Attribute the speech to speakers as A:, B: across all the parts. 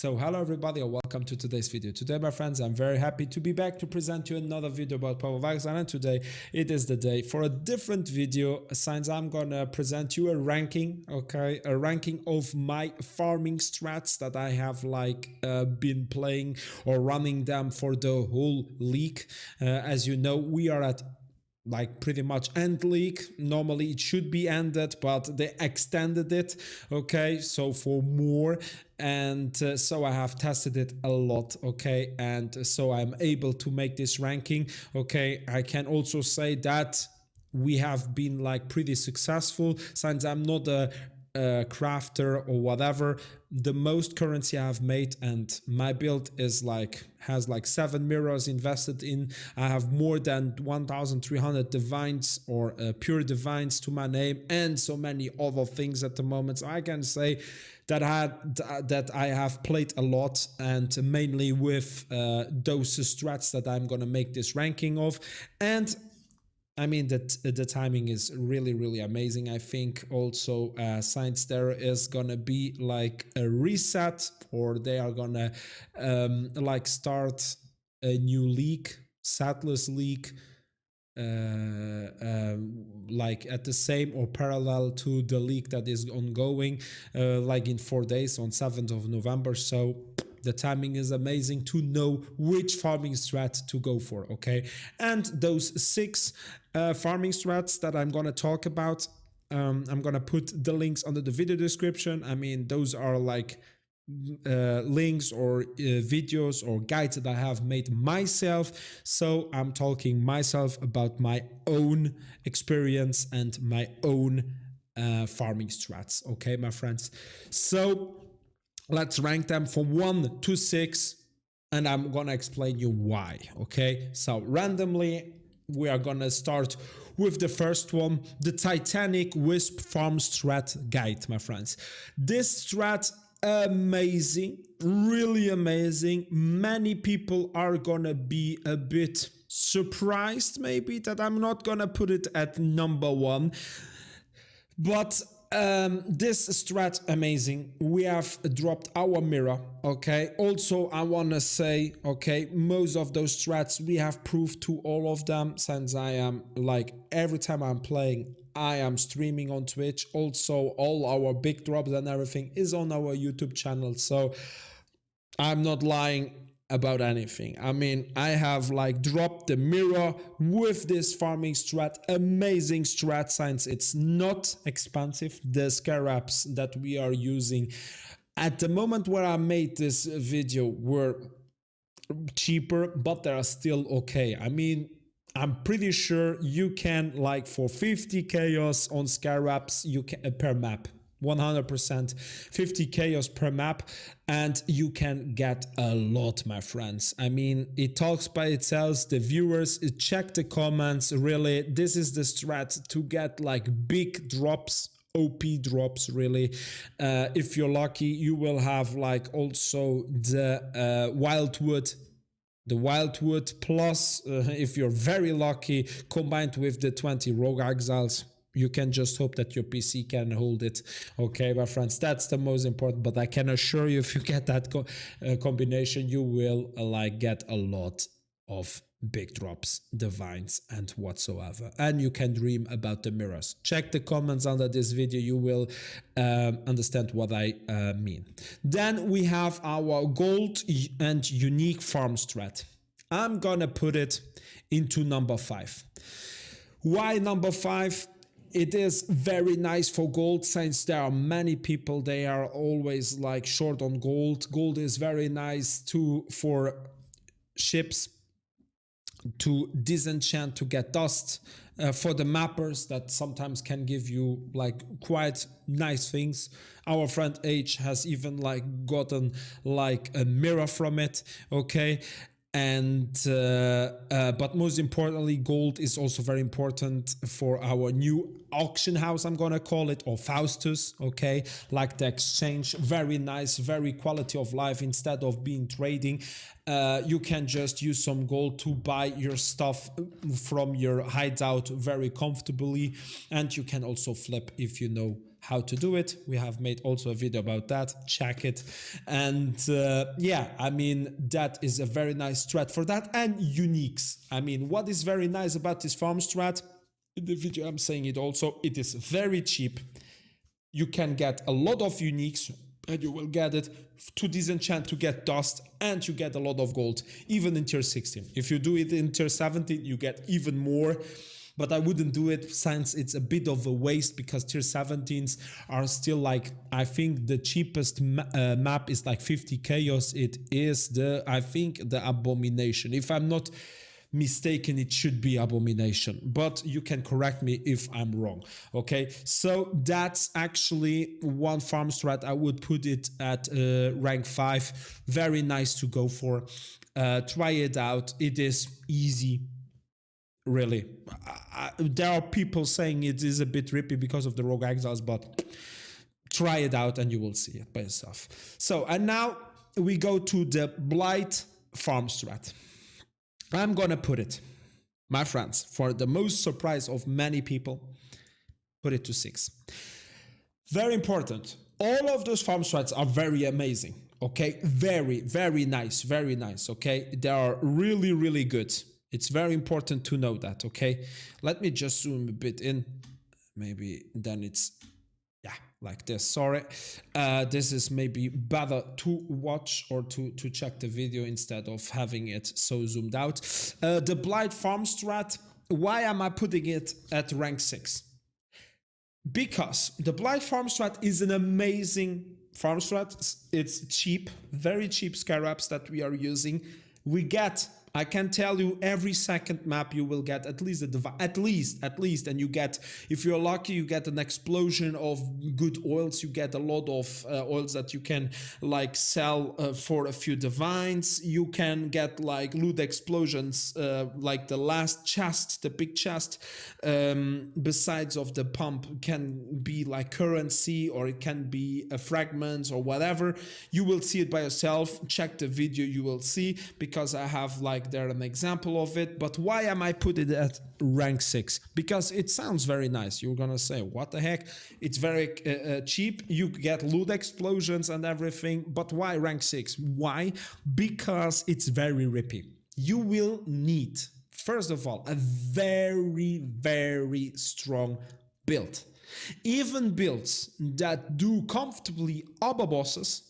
A: So hello everybody and welcome to today's video. Today my friends, I'm very happy to be back to present you another video about POE, and today it is the day for a different video since I'm gonna present you a ranking, okay, a ranking of my farming strats that I have been playing or running them for the whole league. As you know, we are at pretty much end league. Normally it should be ended, but they extended it, okay, so for more, and so I have tested it a lot, okay, and so I'm able to make this ranking, okay. I can also say that we have been pretty successful since I'm not a crafter or whatever. The most currency I've made, and my build is has 7 mirrors invested in. I have more than 1,300 divines or pure divines to my name, and so many other things at the moment. So I can say that I have played a lot, and mainly with those strats that I'm gonna make this ranking of. And I mean that the timing is really amazing. I think also since there is gonna be a reset, or they are gonna start a new league, Settlers League, at the same or parallel to the league that is ongoing, in 4 days on 7th of November. So the timing is amazing to know which farming strat to go for, okay? And those 6 farming strats that I'm gonna talk about, I'm gonna put the links under the video description. I mean, those are links or videos or guides that I have made myself. So I'm talking myself about my own experience and my own farming strats, okay, my friends? So let's rank them from 1 to 6, and I'm gonna explain you why, okay? So randomly, we are gonna start with the first one, the Titanic Wisp Farm Strat guide, my friends. This strat, amazing, really amazing. Many people are gonna be a bit surprised maybe that I'm not gonna put it at number 1, but this strat amazing. We have dropped our mirror, okay. Also I want to say, okay, most of those strats we have proved to all of them, since I am every time I'm playing I am streaming on Twitch. Also all our big drops and everything is on our YouTube channel, so I'm not lying about anything. I mean, I have dropped the mirror with this farming strat, amazing strat, since it's not expensive. The scarabs that we are using at the moment where I made this video were cheaper, but they are still okay. I mean, I'm pretty sure you can for 50 chaos on scarabs, you can per map, 100% 50 chaos per map, and you can get a lot, my friends. I mean, it talks by itself. The viewers, check the comments. Really, this is the strat to get big drops, OP drops, really. If you're lucky, you will have also the wildwood. The wildwood plus, if you're very lucky, combined with the 20 rogue exiles. You can just hope that your PC can hold it, okay, my friends? That's the most important. But I can assure you, if you get that combination, you will get a lot of big drops, divines, and whatsoever. And you can dream about the mirrors. Check the comments under this video, you will understand what I mean. Then we have our gold and unique farm strat. I'm gonna put it into number 5. Why number 5? It is very nice for gold, since there are many people, they are always short on gold. Gold is very nice for ships to disenchant, to get dust, for the mappers that sometimes can give you quite nice things. Our friend H has even gotten a mirror from it, okay. And but most importantly, gold is also very important for our new auction house, I'm gonna call it, or Faustus, okay, the exchange. Very nice, very quality of life. Instead of being trading, you can just use some gold to buy your stuff from your hideout very comfortably, and you can also flip if you know how to do it. We have made also a video about that, check it. And yeah, I mean, that is a very nice strat for that. And uniques. I mean, what is very nice about this farm strat, in the video I'm saying it also, it is very cheap. You can get a lot of uniques and you will get it to disenchant to get dust, and you get a lot of gold, even in tier 16. If you do it in tier 17, you get even more. But I wouldn't do it since it's a bit of a waste, because tier 17s are still like, I think the cheapest map is like 50 chaos. It is I think the Abomination. If I'm not mistaken, it should be Abomination, but you can correct me if I'm wrong. Okay, so that's actually one farm strat. I would put it at rank 5. Very nice to go for. Try it out. It is easy. Really, there are people saying it is a bit rippy because of the rogue exiles, but try it out and you will see it by yourself. So, and now we go to the Blight Farm Strat. I'm gonna put it, my friends, for the most surprise of many people, put it to 6. Very important. All of those farm strats are very amazing. Okay, very nice, okay? They are really, really good. It's very important to know that, okay? Let me just zoom a bit in. Maybe then it's, yeah, like this, sorry. This is maybe better to watch or to check the video instead of having it so zoomed out. The Blight Farm Strat, why am I putting it at rank 6? Because the Blight Farm Strat is an amazing farm strat. It's cheap, very cheap scarabs that we are using. We get, I can tell you, every second map you will get at least at least, and you get, if you're lucky, you get an explosion of good oils. You get a lot of oils that you can like sell for a few divines. You can get like loot explosions, like the last chest, the big chest, besides of the pump, can be like currency, or it can be a fragments or whatever. You will see it by yourself. Check the video, you will see, because I have like there an example of it. But why am I putting it at rank 6? Because it sounds very nice. You're gonna say, what the heck? It's very cheap. You get loot explosions and everything. But why rank 6? Why? Because it's very rippy. You will need, first of all, a very strong build. Even builds that do comfortably other bosses,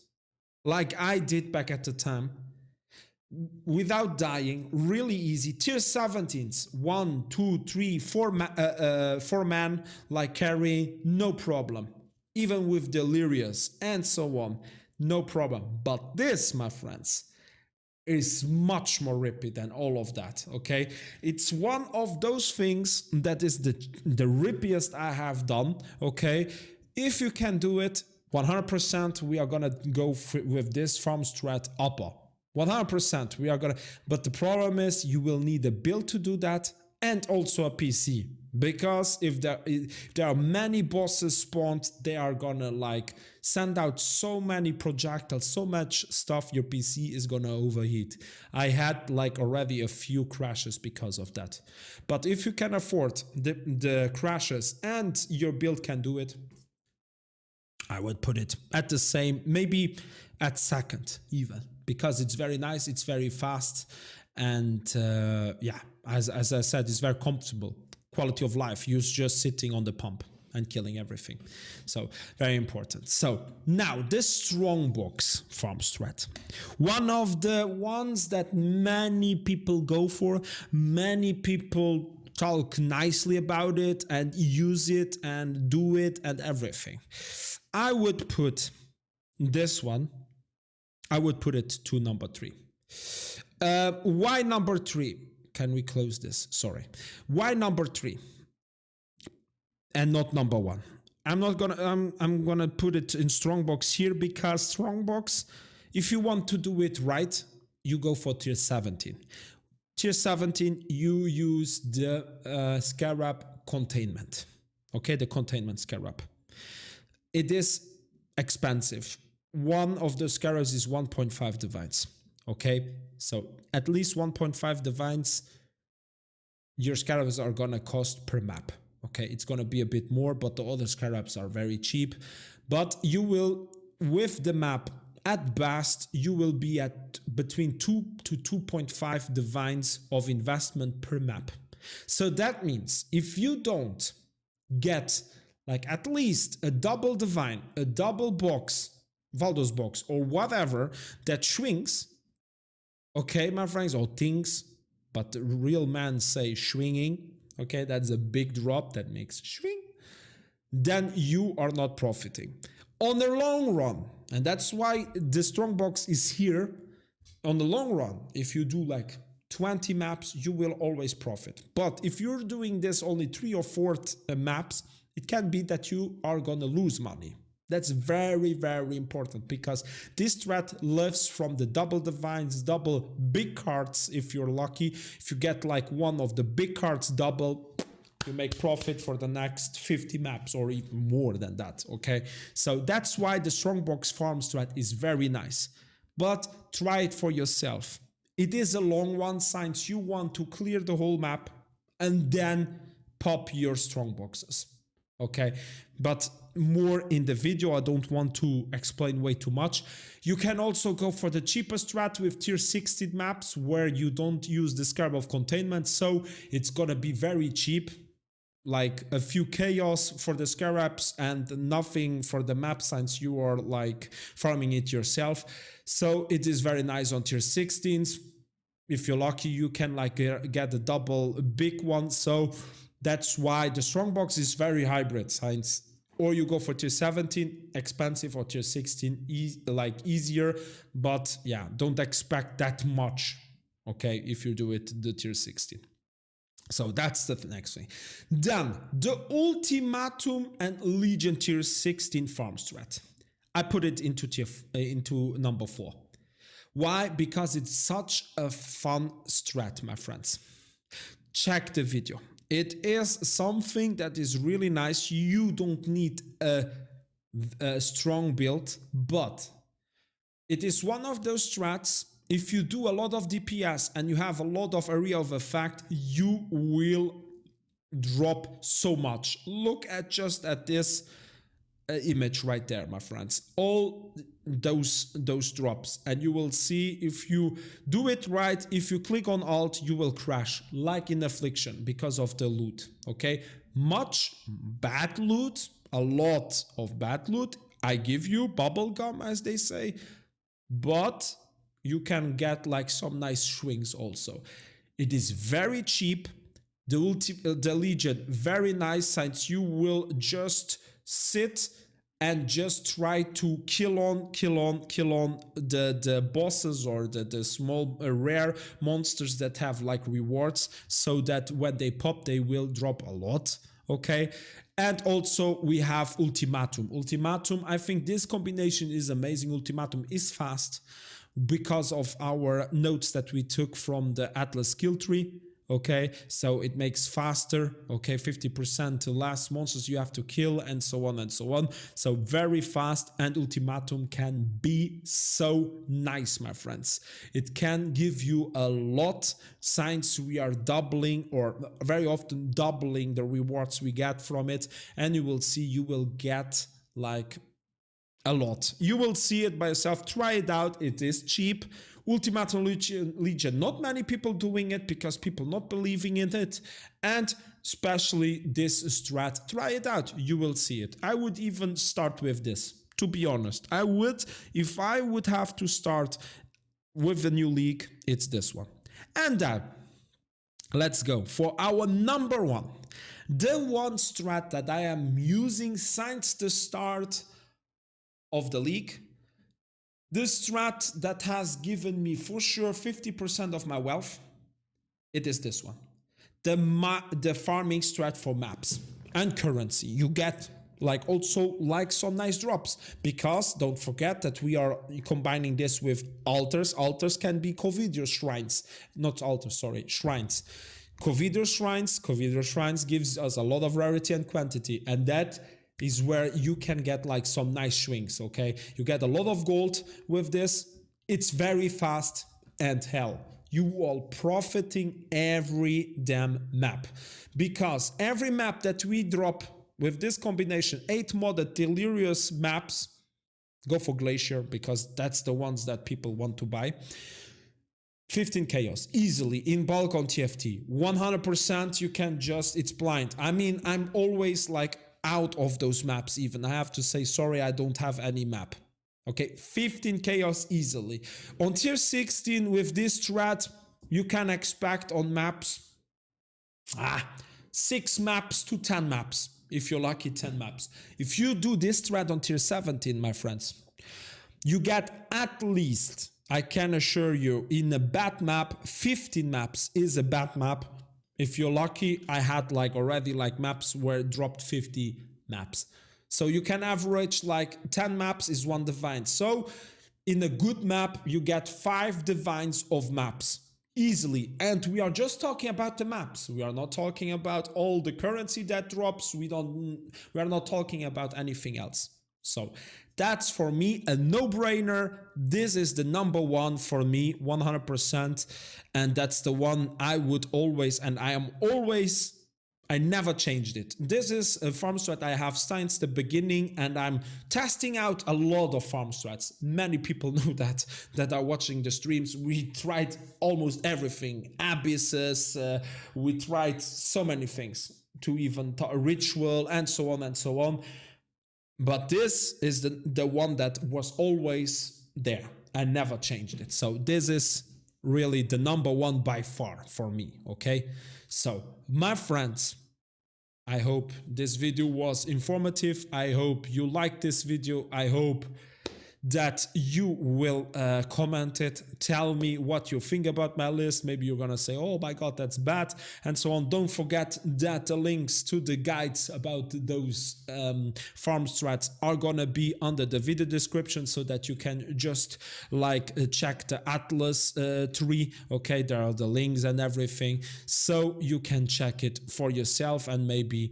A: like I did back at the time, without dying, really easy. Tier 17s, 1, 2, 3, 4 man, like carrying, no problem. Even with delirious and so on, no problem. But this, my friends, is much more rippy than all of that, okay? It's one of those things that is the rippiest I have done, okay? If you can do it, 100% we are gonna go with this farm strat upper. 100% we are gonna, but the problem is you will need a build to do that, and also a PC, because if there are many bosses spawned, they are gonna like send out so many projectiles, so much stuff, your PC is gonna overheat. I had like already a few crashes because of that. But if you can afford the crashes and your build can do it, I would put it at the same, maybe at second even, because it's very nice, it's very fast, and yeah, as I said, it's very comfortable. Quality of life, you're just sitting on the pump and killing everything. So very important. So now this Strongbox Farm Strat, one of the ones that many people go for, many people talk nicely about it and use it and do it and everything. I would put this one, I would put it to number 3. Why number 3? Can we close this? Sorry. Why number 3 and not number 1? I'm gonna put it in Strongbox here, because Strongbox, if you want to do it right, you go for tier 17. Tier 17, you use the scarab containment. Okay, the containment scarab. It is expensive. One of the scarabs is 1.5 divines. Okay, so at least 1.5 divines your scarabs are gonna cost per map. Okay, it's gonna be a bit more, but the other scarabs are very cheap. But you will, with the map, at best, you will be at between 2 to 2.5 divines of investment per map. So that means if you don't get like at least a double divine, a double box, Valdo's box, or whatever that shrinks, okay, my friends, or things, but the real man say swinging, okay, that's a big drop that makes swing, then you are not profiting. On the long run, and that's why the Strongbox is here, on the long run, if you do like 20 maps, you will always profit. But if you're doing this only 3 or 4 maps, it can be that you are gonna lose money. That's very, very important because this strat lives from the double divines, double big cards if you're lucky. If you get like one of the big cards double, you make profit for the next 50 maps or even more than that, okay? So that's why the Strongbox Farm Strat is very nice. But try it for yourself. It is a long one since you want to clear the whole map and then pop your strong boxes, okay? But more in the video, I don't want to explain way too much. You can also go for the cheapest strat with tier 16 maps where you don't use the Scarab of Containment, so it's gonna be very cheap, like a few chaos for the scarabs and nothing for the map since you are like farming it yourself. So it is very nice on tier 16s. If you're lucky, you can like get a double big one. So that's why the Strongbox is very hybrid since, or you go for tier 17, expensive, or tier 16, like easier. But yeah, don't expect that much, okay, if you do it the tier 16. So that's the next thing. Then the Ultimatum and Legion tier 16 farm strat. I put it into number 4. Why? Because it's such a fun strat, my friends. Check the video. It is something that is really nice. You don't need a strong build, but it is one of those strats. If you do a lot of DPS and you have a lot of area of effect, you will drop so much. Look at just at this image right there, my friends. All those drops, and you will see if you do it right, if you click on Alt, you will crash like in Affliction because of the loot, okay? Much bad loot, a lot of bad loot. I give you bubblegum, as they say, but you can get like some nice swings also. It is very cheap. The Legion, very nice since you will just sit and just try to kill on the bosses or the small rare monsters that have like rewards, so that when they pop they will drop a lot, okay? And also we have Ultimatum. Ultimatum, I think this combination is amazing. Ultimatum is fast because of our notes that we took from the Atlas skill tree, okay? So it makes faster, okay? 50% to less monsters you have to kill, and so on and so on. So very fast, and Ultimatum can be so nice, my friends. It can give you a lot since we are doubling, or very often doubling, the rewards we get from it, and you will see you will get like a lot. You will see it by yourself. Try it out. It is cheap. Ultimatum Legion, not many people doing it because people not believing in it, and especially this strat. Try it out. You will see it. I would even start with this, to be honest. I would, if I would have to start with the new league, it's this one. And then let's go for our number 1. The one strat that I am using since the start of the league, the strat that has given me for sure 50% of my wealth, it is this one. The farming strat for maps and currency. You get like also like some nice drops, because don't forget that we are combining this with altars. Altars can be Covidio shrines, not altars, sorry, shrines. Covidio shrines gives us a lot of rarity and quantity, and that is where you can get like some nice swings, okay? You get a lot of gold with this. It's very fast, and hell, you are profiting every damn map, because every map that we drop with this combination, 8 modded delirious maps, go for Glacier because that's the ones that people want to buy. 15 chaos easily in bulk on TFT. 100% you can just, it's blind. I mean, I'm always like out of those maps even. I have to say, sorry, I don't have any map. Okay, 15 chaos easily. On tier 16 with this strat, you can expect on maps, 6 maps to 10 maps. If you're lucky, 10 maps. If you do this strat on tier 17, my friends, you get at least, I can assure you, in a bad map, 15 maps is a bad map. If you're lucky, I had like already like maps where it dropped 50 maps. So you can average like 10 maps is 1 divine. So in a good map, you get 5 divines of maps easily. And we are just talking about the maps. We are not talking about all the currency that drops. We are not talking about anything else. So that's for me a no-brainer. This is the number one for me, 100%. And that's the one I would always, and I never changed it. This is a farm strat I have since the beginning, and I'm testing out a lot of farm strats. Many people know that are watching the streams. We tried almost everything. Abysses, we tried so many things, to even a ritual and so on and so on. But this is the one that was always there. I never changed it. So this is really the number one by far for me, okay? So, my friends, I hope this video was informative. I hope you liked this video. I hope that you will comment it. Tell me what you think about my list. Maybe you're gonna say, oh my god, that's bad, and so on. Don't forget that the links to the guides about those farm strats are gonna be under the video description, so that you can just like check the atlas tree. Okay, there are the links and everything, so you can check it for yourself, and maybe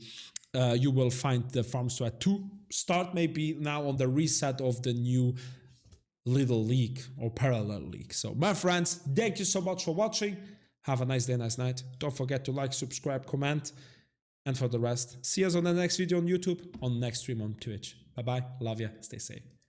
A: you will find the farm strat to start maybe now on the reset of the new little league or parallel league. So my friends, thank you so much for watching. Have a nice day, nice night. Don't forget to like, subscribe, comment, and for the rest, see us on the next video on YouTube, on next stream on Twitch. Bye bye, love ya, stay safe.